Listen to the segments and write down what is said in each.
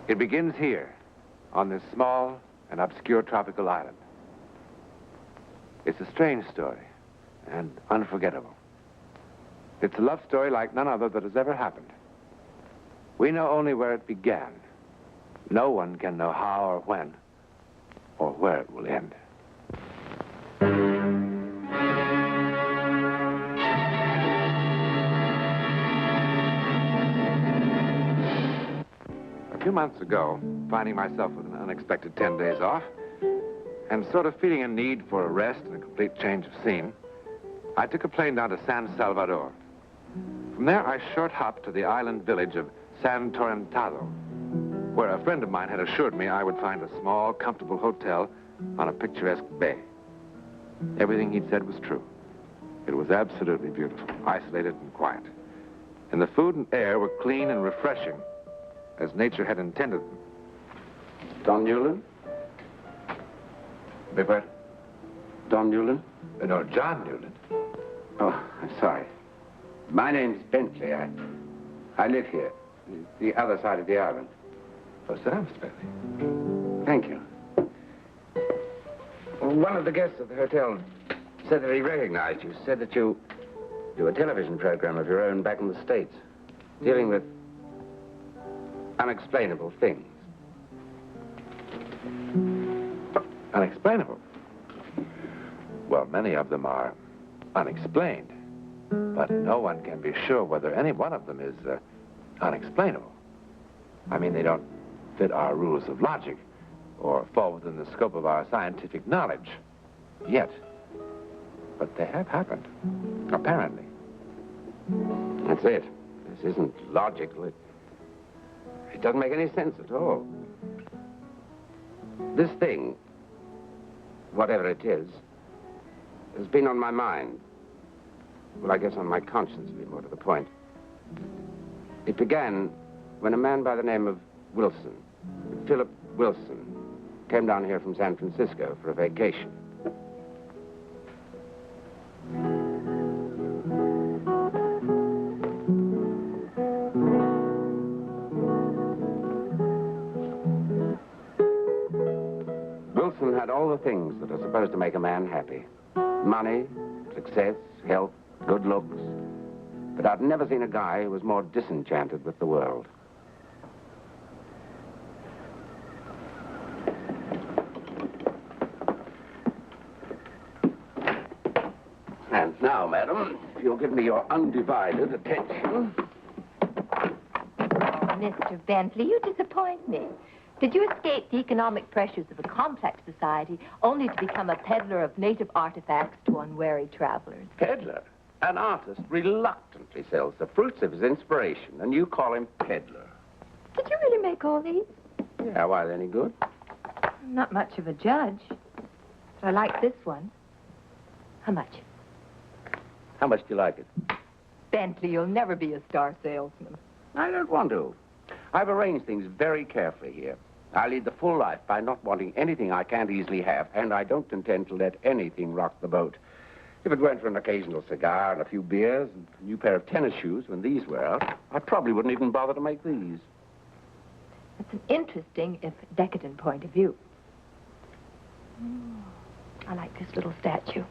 It begins here, on this small and obscure tropical island. It's a strange story and unforgettable. It's a love story like none other that has ever happened. We know only where it began. No one can know how or when or where it will end. A few months ago, finding myself with an unexpected 10 days off, and sort of feeling a need for a rest and a complete change of scene, I took a plane down to San Salvador. From there, I short hopped to the island village of San Torrentado, where a friend of mine had assured me I would find a small, comfortable hotel on a picturesque bay. Everything he'd said was true. It was absolutely beautiful, isolated and quiet. And the food and air were clean and refreshing, as nature had intended them. Don Newland? Beg pardon? Don Newland? No, John Newland. Oh, I'm sorry. My name's Bentley. I live here, the other side of the island. Oh, sir, Mr. Bentley. Thank you. One of the guests at the hotel said that he recognized you, said that you do a television program of your own back in the States, dealing with unexplainable things. Unexplainable? Well, many of them are unexplained, but no one can be sure whether any one of them is unexplainable. I mean, they don't fit our rules of logic or fall within the scope of our scientific knowledge yet. But they have happened, apparently. That's it. This isn't logical. It doesn't make any sense at all. This thing, whatever it is, has been on my mind. Well, I guess on my conscience, to be more to the point. It began when a man by the name of Wilson, Philip Wilson, came down here from San Francisco for a vacation. Wilson had all the things that are supposed to make a man happy. Money, success, health, good looks. But I've never seen a guy who was more disenchanted with the world. And now, madam, if you'll give me your undivided attention. Oh, Mr. Bentley, you disappoint me. Did you escape the economic pressures of a complex society only to become a peddler of native artifacts to unwary travelers? Peddler? An artist reluctantly sells the fruits of his inspiration, and you call him peddler. Did you really make all these? Yeah, why, are they any good? I'm not much of a judge, but I like this one. How much? How much do you like it? Bentley, you'll never be a star salesman. I don't want to. I've arranged things very carefully here. I lead the full life by not wanting anything I can't easily have, and I don't intend to let anything rock the boat. If it weren't for an occasional cigar and a few beers and a new pair of tennis shoes when these were out, I probably wouldn't even bother to make these. It's an interesting, if decadent, point of view. I like this little statue.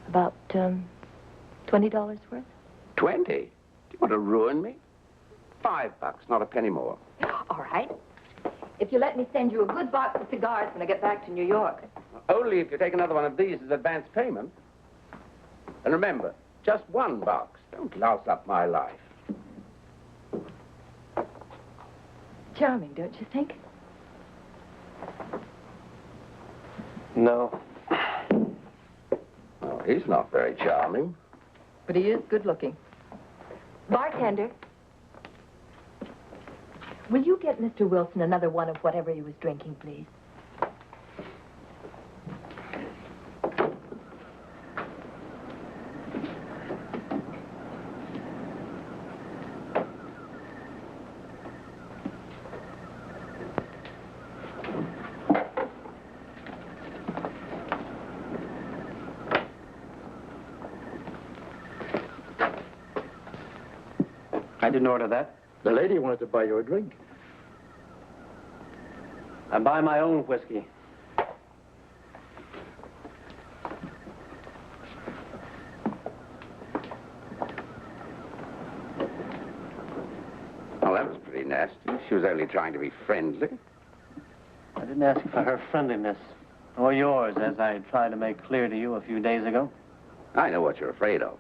About, $20 worth? 20? Do you want to ruin me? $5, not a penny more. All right. If you let me send you a good box of cigars when I get back to New York. Only if you take another one of these as advance payment. And remember, just one box. Don't louse up my life. Charming, don't you think? No. Oh, he's not very charming. But he is good looking. Bartender. Will you get Mr. Wilson another one of whatever he was drinking, please? I didn't order that. The lady wanted to buy you a drink. I buy my own whiskey. Well, that was pretty nasty. She was only trying to be friendly. I didn't ask for her friendliness, or yours, as I tried to make clear to you a few days ago. I know what you're afraid of.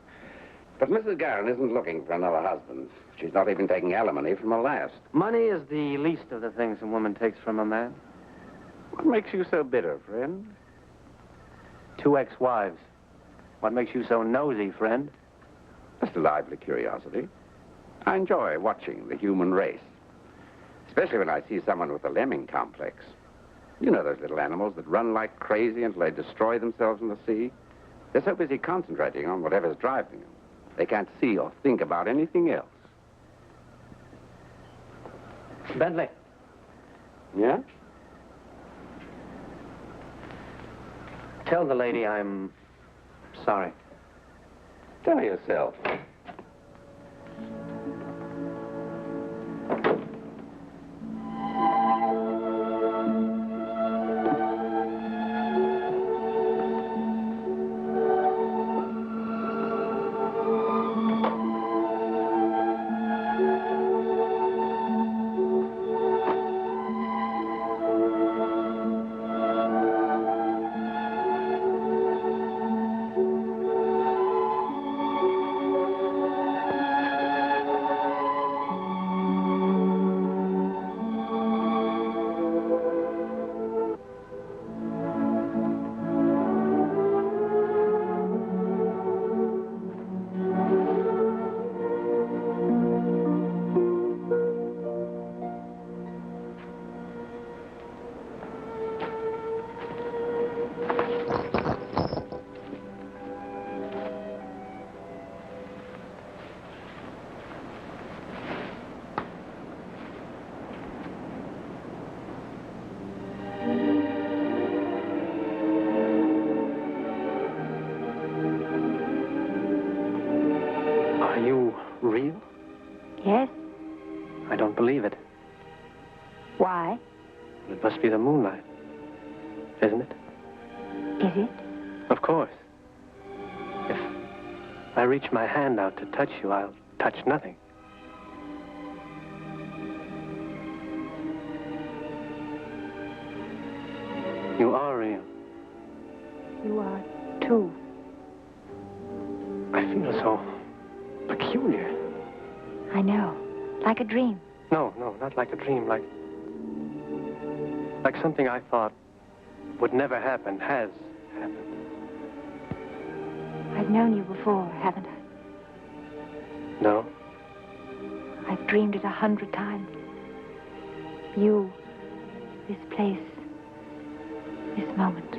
But Mrs. Garron isn't looking for another husband. She's not even taking alimony from her last. Money is the least of the things a woman takes from a man. What makes you so bitter, friend? 2 ex-wives. What makes you so nosy, friend? Just a lively curiosity. I enjoy watching the human race. Especially when I see someone with a lemming complex. You know those little animals that run like crazy until they destroy themselves in the sea? They're so busy concentrating on whatever's driving them. They can't see or think about anything else. Bentley. Yeah? Tell the lady I'm sorry. Tell yourself. Are you real? Yes? I don't believe it. Why? It must be the moonlight, isn't it? Is it? Of course. If I reach my hand out to touch you, I'll touch nothing. You are real. You are, too. I feel so peculiar. I know. Like a dream. No, not like a dream, like something I thought would never happen has happened. I've known you before, haven't I? No? I've dreamed it 100 times. You, this place, this moment.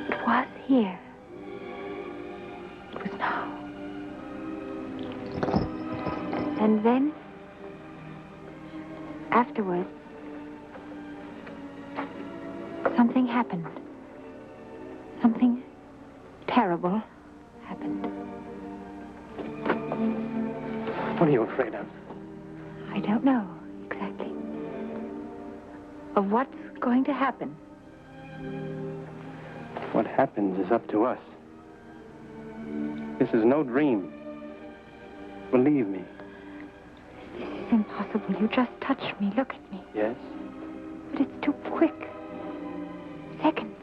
It was here. It was now. And then, afterwards, something happened. Something terrible happened. What are you afraid of? I don't know exactly. Of what's going to happen. What happens is up to us. This is no dream. Believe me. This is impossible. You just touch me. Look at me. Yes? But it's too quick. Seconds.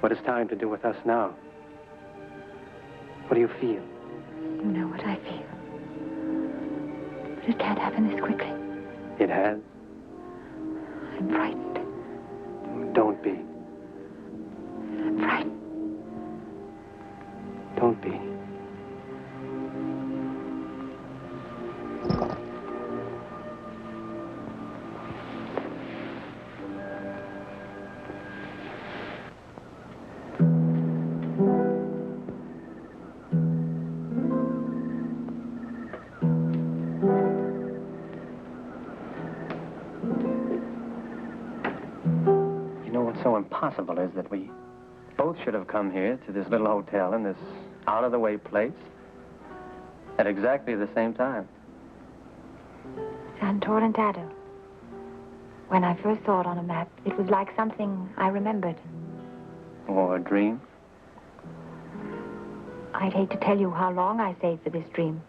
What is time to do with us now? What do you feel? You know what I feel. But it can't happen this quickly. It has. I'm frightened. Don't be. I'm frightened. Don't be. So impossible is that we both should have come here to this little hotel in this out-of-the-way place at exactly the same time. San Torrentado. When I first saw it on a map, it was like something I remembered. Or a dream? I'd hate to tell you how long I saved for this dream.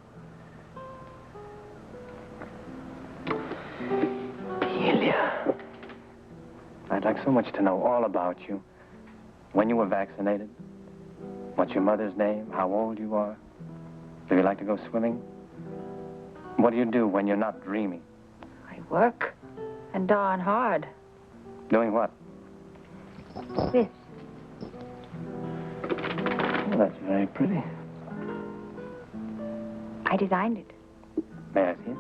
Delia. I'd like so much to know all about you. When you were vaccinated, what's your mother's name, how old you are, do you like to go swimming? What do you do when you're not dreaming? I work, and darn hard. Doing what? This. Well, that's very pretty. I designed it. May I see it?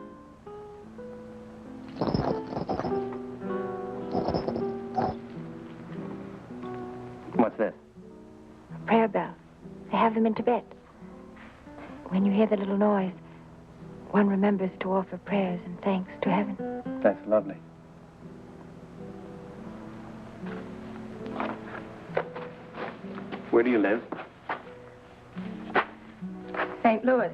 What's this? A prayer bell. They have them in Tibet. When you hear the little noise, one remembers to offer prayers and thanks to heaven. That's lovely. Where do you live? St. Louis.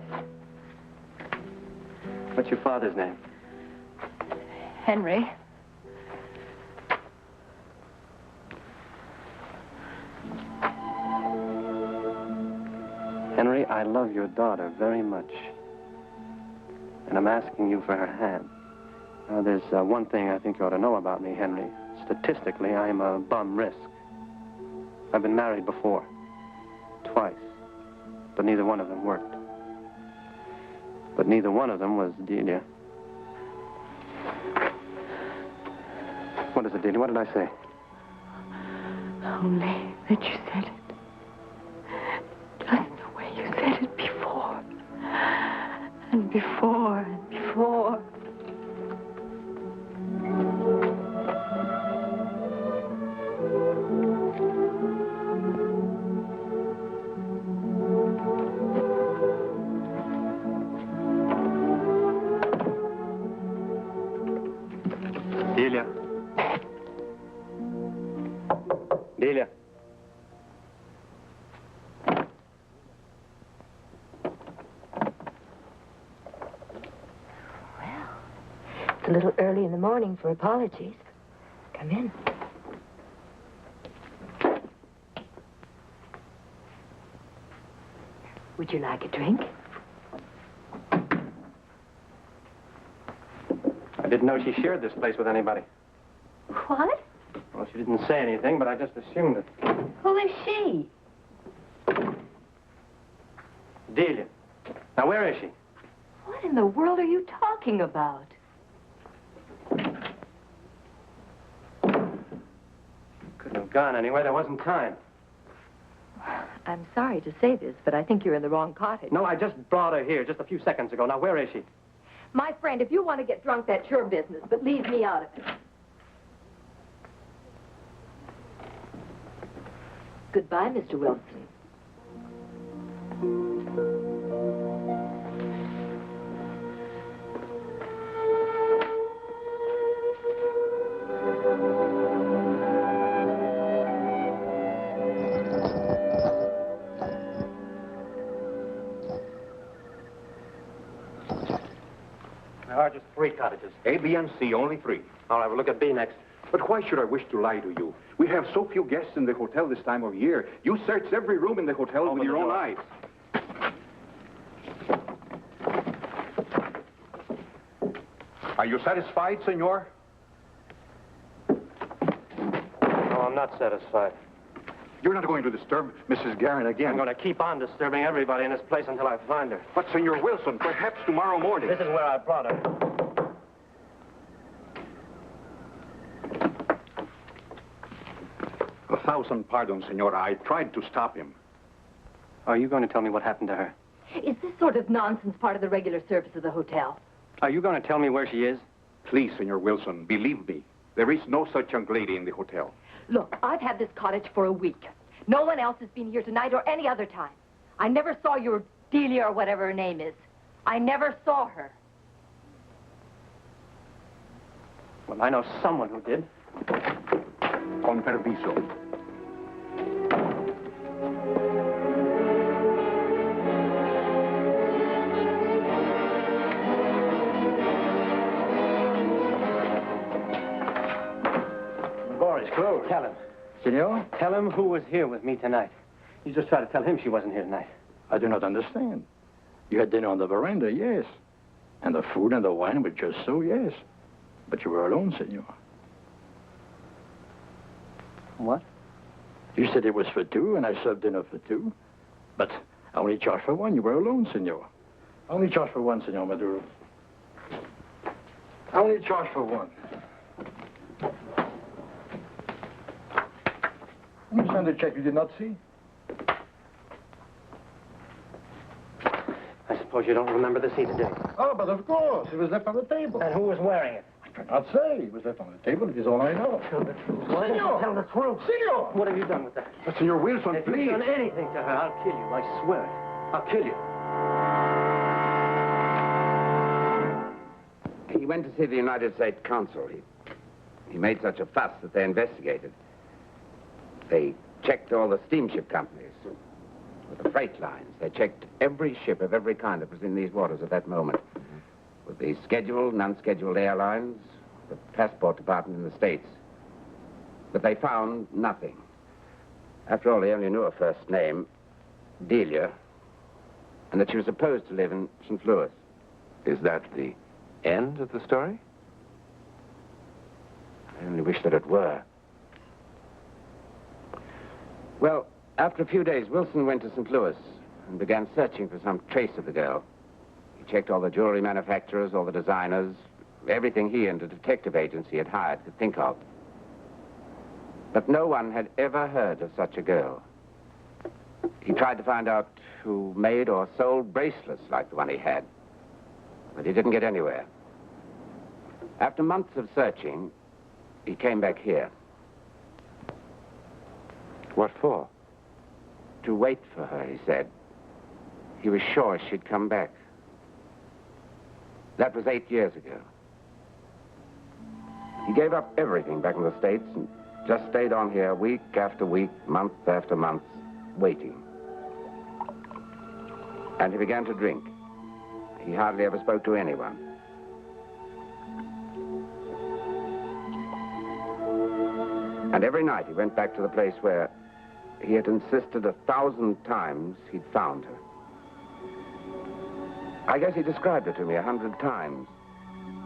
What's your father's name? Henry. Henry, I love your daughter very much. And I'm asking you for her hand. Now, there's one thing I think you ought to know about me, Henry. Statistically, I'm a bum risk. I've been married before. Twice. But neither one of them worked. But neither one of them was Delia. What is it, Delia? What did I say? Only that you said it. Just the way you said it before. And before and before. Delia. Delia. It's a little early in the morning for apologies. Come in. Would you like a drink? I didn't know she shared this place with anybody. What? Well, she didn't say anything, but I just assumed it. Who is she? Delia. Now, where is she? What in the world are you talking about? Couldn't have gone anywhere. There wasn't time. I'm sorry to say this, but I think you're in the wrong cottage. No, I just brought her here just a few seconds ago. Now, where is she? My friend, if you want to get drunk, that's your business, but leave me out of it. Goodbye, Mr. Wilson. There are just 3 cottages. A, B, and C, only 3. All right, we'll look at B next. But why should I wish to lie to you? We have so few guests in the hotel this time of year. You searched every room in the hotel with your own eyes. Are you satisfied, senor? No, I'm not satisfied. You're not going to disturb Mrs. Guerin again. I'm going to keep on disturbing everybody in this place until I find her. But, Senor Wilson, perhaps tomorrow morning. This is where I brought her. A thousand pardons, senor. I tried to stop him. Are you going to tell me what happened to her? Is this sort of nonsense part of the regular service of the hotel? Are you going to tell me where she is? Please, Senor Wilson, believe me. There is no such young lady in the hotel. Look, I've had this cottage for a week. No one else has been here tonight or any other time. I never saw your Delia or whatever her name is. I never saw her. Well, I know someone who did. Con permiso. story's closed. Tell him. Senor, Tell him who was here with me tonight. You just tried to tell him she wasn't here tonight. I do not understand. You had dinner on the veranda, yes. And the food and the wine were just so, yes. But you were alone, senor. What? You said it was for two, and I served dinner for two. But I only charged for one. You were alone, senor. I only charged for one, senor Maduro. I only charged for one. You signed a check you did not see? I suppose you don't remember the seat today. Oh, but of course. It was left on the table. And who was wearing it? I cannot say. It was left on the table. It is all I know. Tell the truth. What? Senor! Tell the truth. Senor! What have you done with that? But, Senor Wilson, If please. you've done anything to her, I'll kill you. I swear it. I'll kill you. He went to see the United States consul. He made such a fuss that they investigated. They checked all the steamship companies with the freight lines. They checked every ship of every kind that was in these waters at that moment. With the scheduled and unscheduled airlines, the passport department in the States. But they found nothing. After all, they only knew her first name, Delia, and that she was supposed to live in St. Louis. Is that the end of the story? I only wish that it were. Well, after a few days, Wilson went to St. Louis and began searching for some trace of the girl. He checked all the jewelry manufacturers, all the designers, everything he and a detective agency had hired could think of. But no one had ever heard of such a girl. He tried to find out who made or sold bracelets like the one he had, but he didn't get anywhere. After months of searching, he came back here. What for? To wait for her, he said. He was sure she'd come back. That was 8 years ago. He gave up everything back in the States and just stayed on here week after week, month after month, waiting. And he began to drink. He hardly ever spoke to anyone. And every night he went back to the place where he had insisted 1,000 times he'd found her. I guess he described her to me 100 times.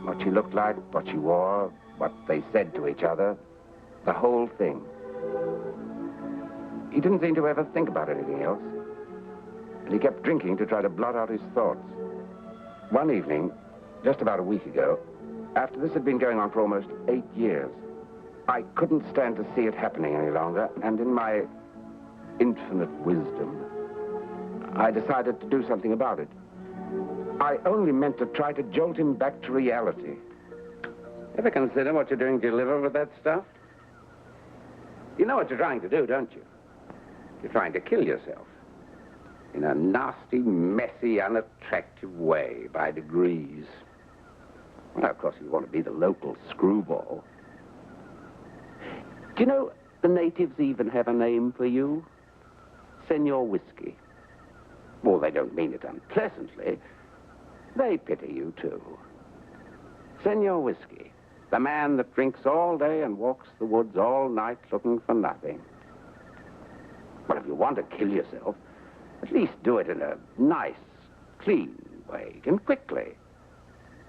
What she looked like, what she wore, what they said to each other, the whole thing. He didn't seem to ever think about anything else. And he kept drinking to try to blot out his thoughts. One evening, just about a week ago, after this had been going on for almost 8 years, I couldn't stand to see it happening any longer, and in my infinite wisdom, I decided to do something about it. I only meant to try to jolt him back to reality. Ever consider what you're doing to your liver with that stuff? You know what you're trying to do, don't you? You're trying to kill yourself. In a nasty, messy, unattractive way, by degrees. Well, of course, you want to be the local screwball. Do you know, the natives even have a name for you? Senor Whiskey. Well, they don't mean it unpleasantly. They pity you, too. Senor Whiskey, the man that drinks all day and walks the woods all night looking for nothing. Well, if you want to kill yourself, at least do it in a nice, clean way, and quickly.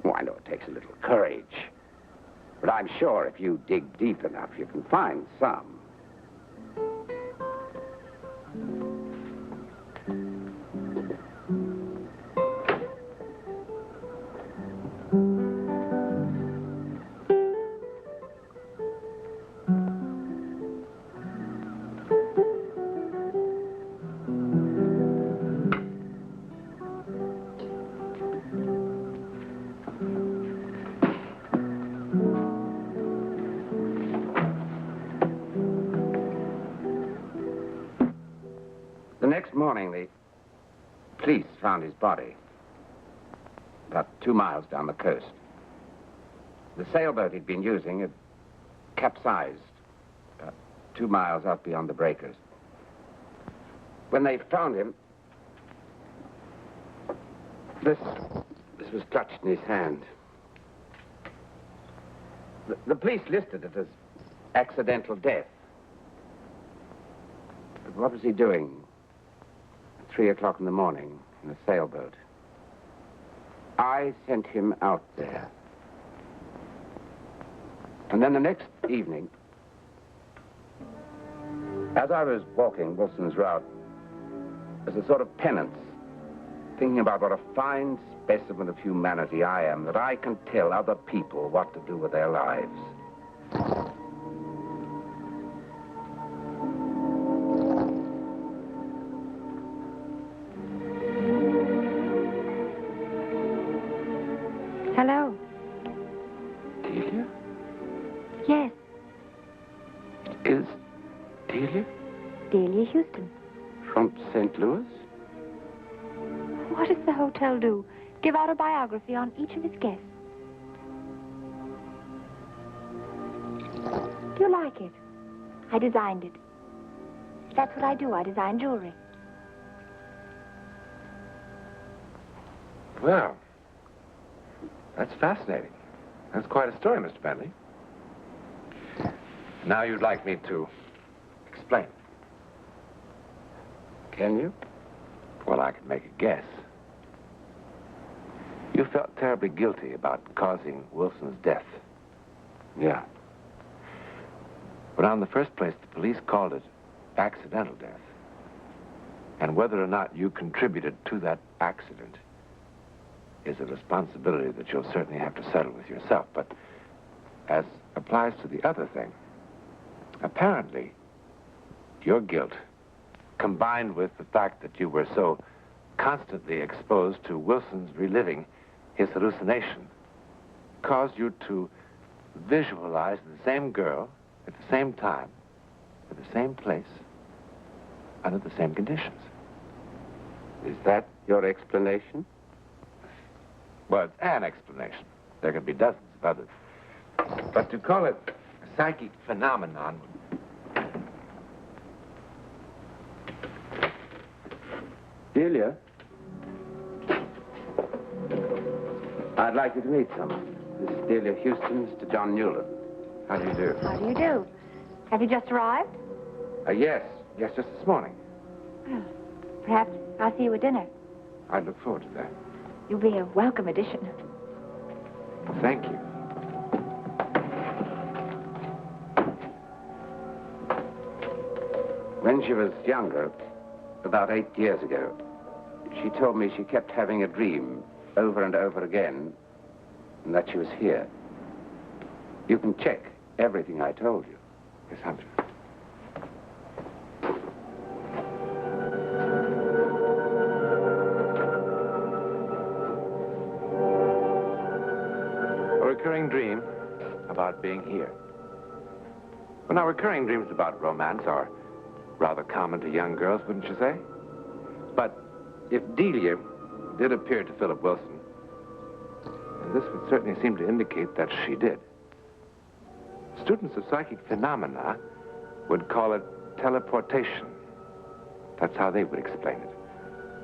Well, I know it takes a little courage, but I'm sure if you dig deep enough, you can find some. The next morning, the police found his body about 2 miles down the coast. The sailboat he'd been using had capsized about 2 miles out beyond the breakers. When they found him, this was clutched in his hand. The police listed it as accidental death. But what was he doing at 3 o'clock in the morning in a sailboat? I sent him out there. And then the next evening, as I was walking Wilson's route, as a sort of penance, thinking about what a fine specimen of humanity I am, that I can tell other people what to do with their lives. Hello. Delia? Yes, Is Delia Delia Houston. From St. Louis? What does the hotel do? Give out a biography on each of its guests. Do you like it? I designed it. That's what I do. I design jewelry. Well, that's fascinating. That's quite a story, Mr. Bentley. Now you'd like me to explain. Can you? Well, I could make a guess. You felt terribly guilty about causing Wilson's death. Yeah. But in the first place, the police called it accidental death. And whether or not you contributed to that accident is a responsibility that you'll certainly have to settle with yourself. But as applies to the other thing, apparently, your guilt, combined with the fact that you were so constantly exposed to Wilson's reliving his hallucination, caused you to visualize the same girl at the same time, at the same place, under the same conditions. Is that your explanation? Well, it's an explanation. There could be dozens of others. But to call it a psychic phenomenon... Delia? I'd like you to meet someone. This is Delia Houston, Mr. John Newland. How do you do? How do you do? Have you just arrived? Yes, just this morning. Well, perhaps I'll see you at dinner. I'd look forward to that. You'll be a welcome addition. Thank you. When she was younger, about 8 years ago, she told me she kept having a dream over and over again, and that she was here. You can check everything I told you. Yes, Hunter. A recurring dream about being here. Well, now, recurring dreams about romance are rather common to young girls, wouldn't you say? But if Delia did appear to Philip Wilson, and this would certainly seem to indicate that she did, students of psychic phenomena would call it teleportation. That's how they would explain it.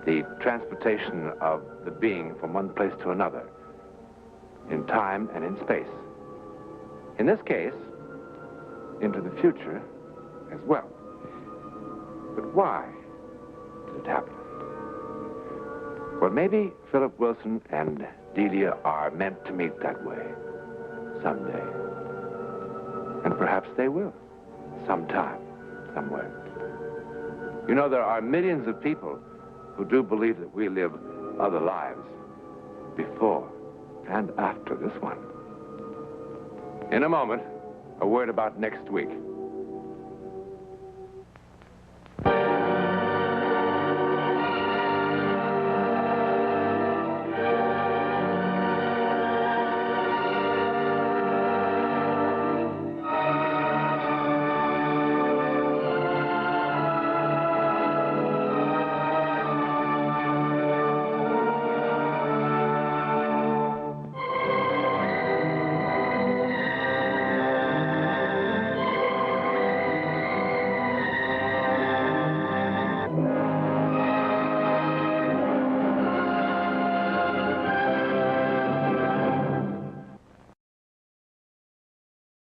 The transportation of the being from one place to another, in time and in space. In this case, into the future as well. But why did it happen? Well, maybe Philip Wilson and Delia are meant to meet that way someday. And perhaps they will, sometime, somewhere. You know, there are millions of people who do believe that we live other lives before and after this one. In a moment, a word about next week.